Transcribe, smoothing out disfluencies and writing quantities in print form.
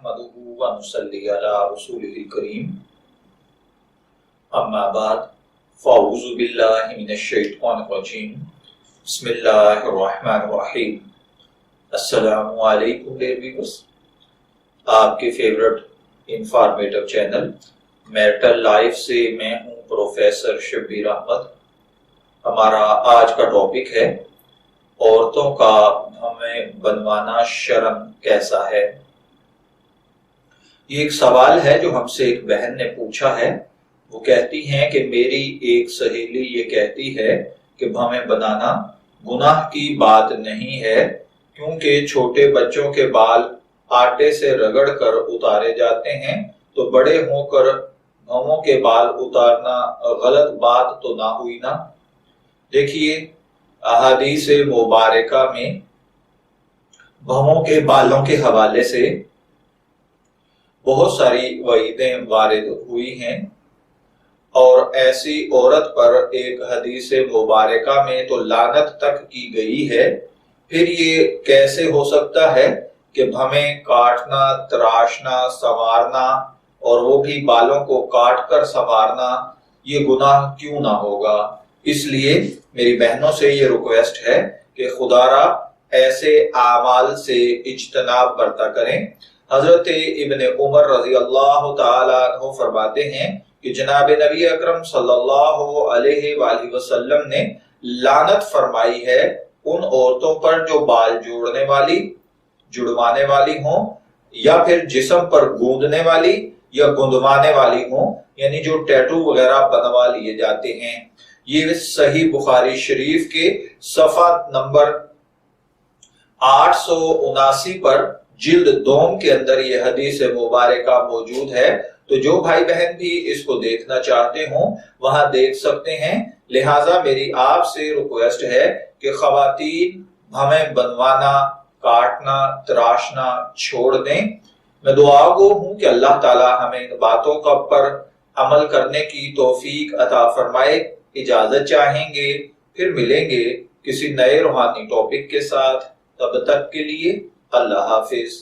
नहमदुहु व नुसल्ली अला रसूलिल करीम अम्मा बाद फ़अऊज़ु बिल्लाहि मिनश शैतानिर रजीम बिस्मिल्लाहिर रहमानिर रहीम। अस्सलामु अलैकुम व्यूअर्स, आपके favourite informative channel marital life से मैं हूं प्रोफेसर शब्बीर अहमद। हमारा आज का टॉपिक है औरतों का हमें बनवाना शर्म कैसा है। ये एक सवाल है जो हमसे एक बहन ने पूछा है। वो कहती हैं कि मेरी एक सहेली ये कहती है कि हमें बनाना गुनाह की बात नहीं है, क्योंकि छोटे बच्चों के बाल आटे से रगड़ कर उतारे जाते हैं, तो बड़े होकर भवों के बाल उतारना गलत बात तो ना हुई ना। देखिए, अहादीस मुबारका में भवों के बालों के हवाले से बहुत सारी वईदें वारिद हुई हैं, और ऐसी औरत पर एक हदीस मुबारका में तो लानत तक की गई है। फिर ये कैसे हो सकता है कि भवें काटना, तराशना, संवारना, और वो भी बालों को काट कर संवारना, ये गुनाह क्यों ना होगा। इसलिए मेरी बहनों से ये रिक्वेस्ट है कि खुदारा ऐसे आमाल से इज्तनाब बरता करें। हजरत इब्ने उमर रजी अल्लाह ताला अन्हु फरमाते हैं कि जनाब नबी अकरम सल्लल्लाहु अलैहि वसल्लम ने लानत फरमाई है उन औरतों पर जो बाल जोड़ने वाली, जुड़वाने वाली हों, या फिर जिस्म पर गूंदने वाली या गुंदवाने वाली हों, यानी जो टैटू वगैरह बनवा लिए जाते हैं। ये सही बुखारी शरीफ के सफा नंबर 879 पर जिल्द दोम के अंदर ये हदीस मुबारका मौजूद है। तो जो भाई बहन भी इसको देखना चाहते हो वहां देख सकते हैं। लिहाजा मेरी आपसे रिक्वेस्ट है कि खवातीन हमें बनवाना, काटना, तराशना छोड़ दें। मैं दुआगो हूं कि अल्लाह ताला हमें इन बातों का पर अमल करने की तौफीक अता फरमाए। इजाजत चाहेंगे, फिर मिलेंगे किसी नए रूहानी टॉपिक के साथ। तब तक के लिए अल्लाह हाफिज।